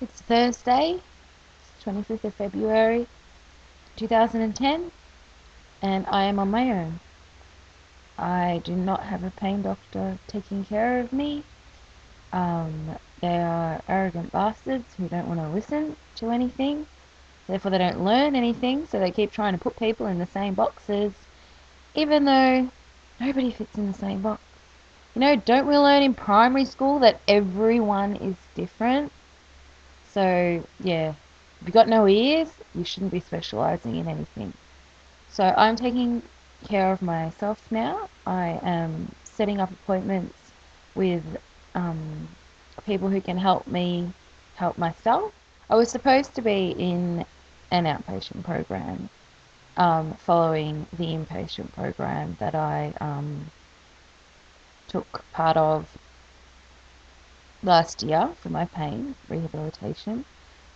It's Thursday, 25th of February 2010, and I am on my own. I do not have a pain doctor taking care of me. They are arrogant bastards who don't want to listen to anything. Therefore, they don't learn anything, so they keep trying to put people in the same boxes, even though nobody fits in the same box. Don't we learn in primary school that everyone is different? So, yeah, if you've got no ears, you shouldn't be specialising in anything. So I'm taking care of myself now. I am setting up appointments with um, people who can help me help myself. I was supposed to be in an outpatient program following the inpatient program that I took part of last year for my pain rehabilitation,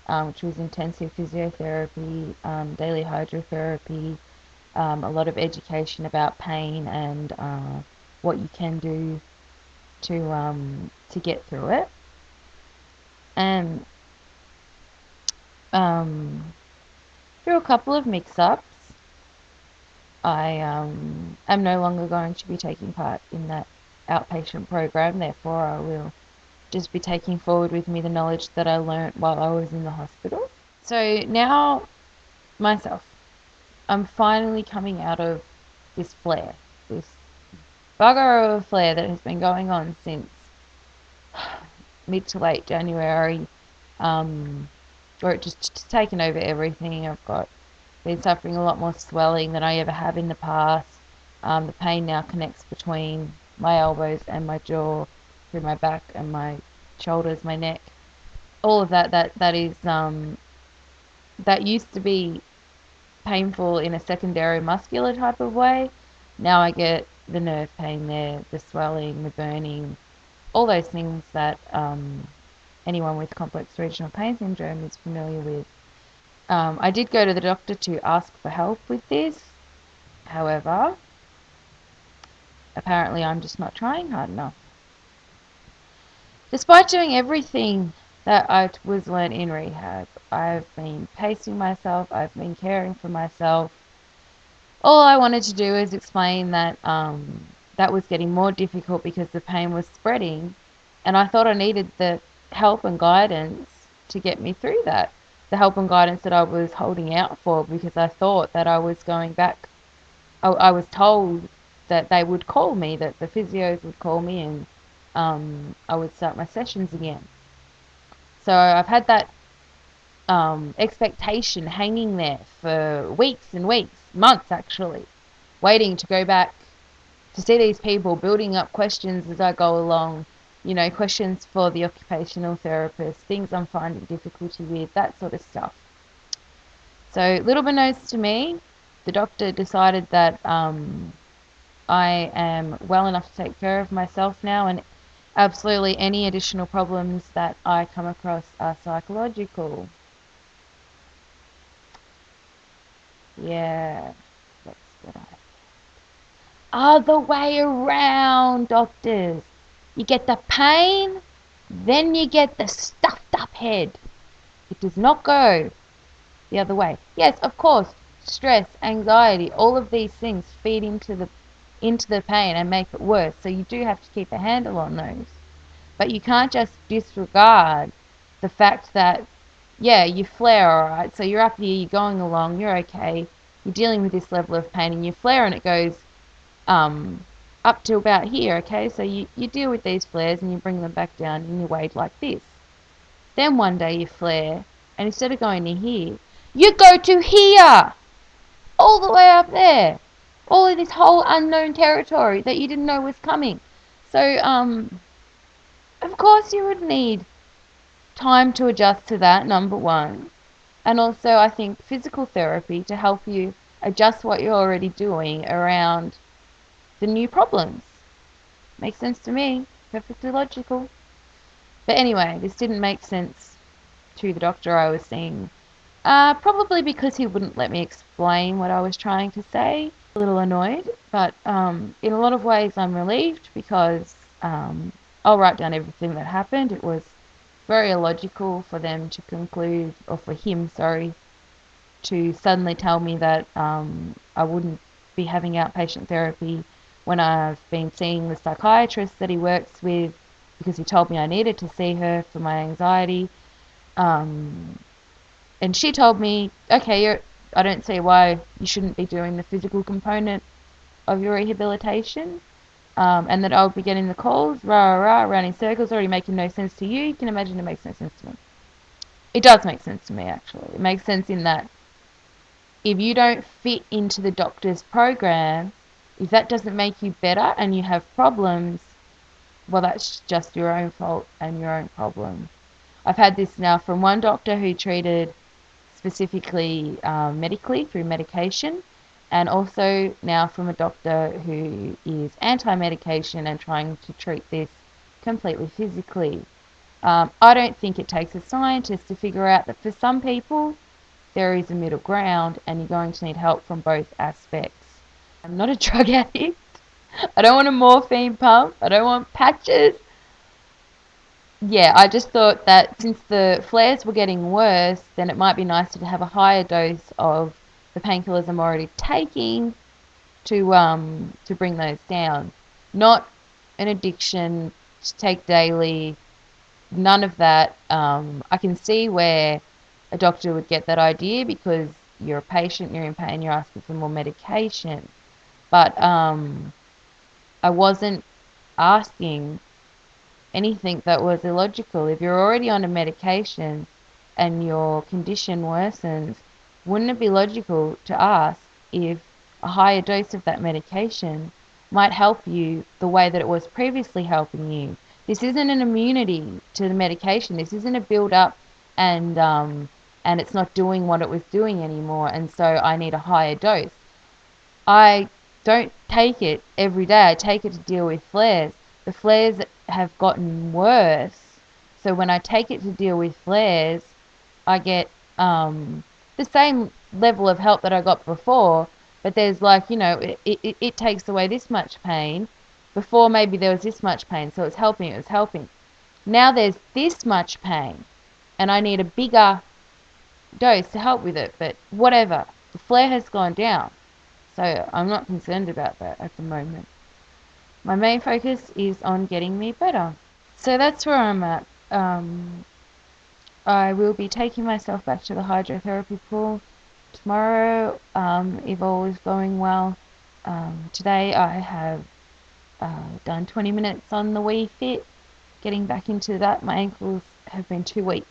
which was intensive physiotherapy, daily hydrotherapy, a lot of education about pain and what you can do to get through it. And through a couple of mix-ups, I am no longer going to be taking part in that outpatient program. Therefore, I will just be taking forward with me the knowledge that I learnt while I was in the hospital. So now, myself, I'm finally coming out of this flare, this bugger of a flare that has been going on since mid to late January, where it just taken over everything. I've been suffering a lot more swelling than I ever have in the past. The pain now connects between my elbows and my jaw, through my back and my shoulders, my neck. All of that is that used to be painful in a secondary muscular type of way. Now I get the nerve pain there, the swelling, the burning, all those things that anyone with complex regional pain syndrome is familiar with. I did go to the doctor to ask for help with this. However, apparently I'm just not trying hard enough. Despite doing everything that I was learned in rehab, I've been pacing myself, I've been caring for myself. All I wanted to do is explain that that was getting more difficult because the pain was spreading, and I thought I needed the help and guidance to get me through that. The help and guidance that I was holding out for, because I thought that I was going back. I was told that they would call me, that the physios would call me, and I would start my sessions again. So I've had that expectation hanging there for weeks and weeks, months actually, waiting to go back to see these people, building up questions as I go along, questions for the occupational therapist, things I'm finding difficulty with, that sort of stuff. So little beknownst to me, the doctor decided that I am well enough to take care of myself now, and absolutely any additional problems that I come across are psychological. Yeah, that's what I... Other way around, doctors. You get the pain, then you get the stuffed up head. It does not go the other way. Yes, of course, stress, anxiety, all of these things feed into the pain and make it worse. So you do have to keep a handle on those. But you can't just disregard the fact that, yeah, you flare, alright, so you're up here, you're going along, you're okay, you're dealing with this level of pain, and you flare and it goes up to about here, okay, so you deal with these flares and you bring them back down and you wade like this. Then one day you flare, and instead of going to here, you go to here, all the way up there, all of this whole unknown territory that you didn't know was coming. So, of course you would need time to adjust to that, number one. And also, I think physical therapy to help you adjust what you're already doing around the new problems. Makes sense to me. Perfectly logical. But anyway, this didn't make sense to the doctor I was seeing. Probably because he wouldn't let me explain what I was trying to say. A little annoyed, but in a lot of ways I'm relieved, because I'll write down everything that happened. It was very illogical for them to conclude, or for him, sorry, to suddenly tell me that I wouldn't be having outpatient therapy when I've been seeing the psychiatrist that he works with, because he told me I needed to see her for my anxiety. Um, and she told me, okay, I don't see why you shouldn't be doing the physical component of your rehabilitation. And that I'll be getting the calls, rah, rah, rah, around in circles, already making no sense to you. You can imagine it makes no sense to me. It does make sense to me, actually. It makes sense in that if you don't fit into the doctor's program, if that doesn't make you better and you have problems, well, that's just your own fault and your own problem. I've had this now from one doctor who treated specifically medically through medication, and also now from a doctor who is anti-medication and trying to treat this completely physically. I don't think it takes a scientist to figure out that for some people there is a middle ground and you're going to need help from both aspects. I'm not a drug addict. I don't want a morphine pump. I don't want patches. Yeah, I just thought that since the flares were getting worse, then it might be nicer to have a higher dose of the painkillers I'm already taking to bring those down. Not an addiction to take daily, none of that. I can see where a doctor would get that idea because you're a patient, you're in pain, you're asking for more medication. But I wasn't asking anything that was illogical. If you're already on a medication and your condition worsens, wouldn't it be logical to ask if a higher dose of that medication might help you the way that it was previously helping you? This isn't an immunity to the medication. This isn't a build up and it's not doing what it was doing anymore, and so I need a higher dose. I don't take it every day. I take it to deal with flares. The flares have gotten worse. So when I take it to deal with flares, I get the same level of help that I got before, but there's like, it takes away this much pain. Before maybe there was this much pain, so it's helping, it was helping. Now there's this much pain, and I need a bigger dose to help with it, but whatever. The flare has gone down. So I'm not concerned about that at the moment. My main focus is on getting me better. So that's where I'm at. I will be taking myself back to the hydrotherapy pool tomorrow, if all is going well. Today I have done 20 minutes on the Wii Fit, getting back into that. My ankles have been too weak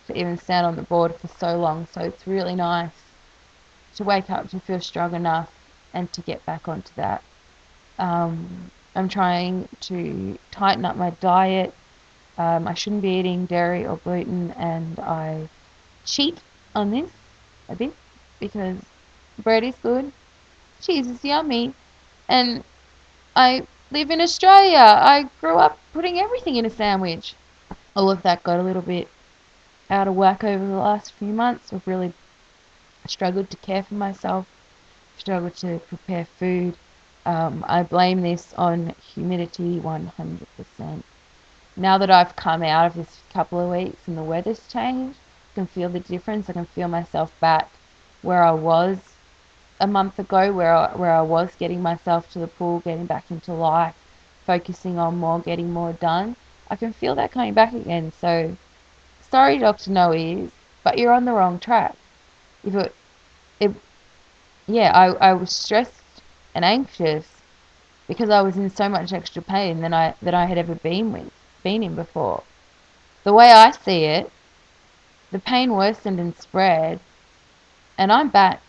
to even stand on the board for so long, so it's really nice to wake up to feel strong enough and to get back onto that. I'm trying to tighten up my diet. I shouldn't be eating dairy or gluten, and I cheat on this a bit because bread is good, cheese is yummy, and I live in Australia. I grew up putting everything in a sandwich. All of that got a little bit out of whack over the last few months. I've really struggled to care for myself, struggled to prepare food. I blame this on humidity 100%. Now that I've come out of this couple of weeks and the weather's changed, I can feel the difference. I can feel myself back where I was a month ago, where I was getting myself to the pool, getting back into life, focusing on more, getting more done. I can feel that coming back again. So, sorry, Dr. No Ears, but you're on the wrong track. If it yeah, I was stressed and anxious because I was in so much extra pain than I had ever been in before. The way I see it, the pain worsened and spread, and I'm back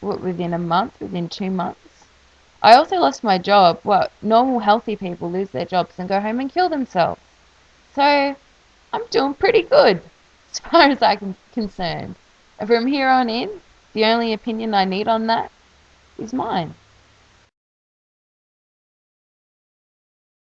within a month, within 2 months. I also lost my job. Well, normal healthy people lose their jobs and go home and kill themselves. So I'm doing pretty good as far as I'm concerned. And from here on in, the only opinion I need on that is mine.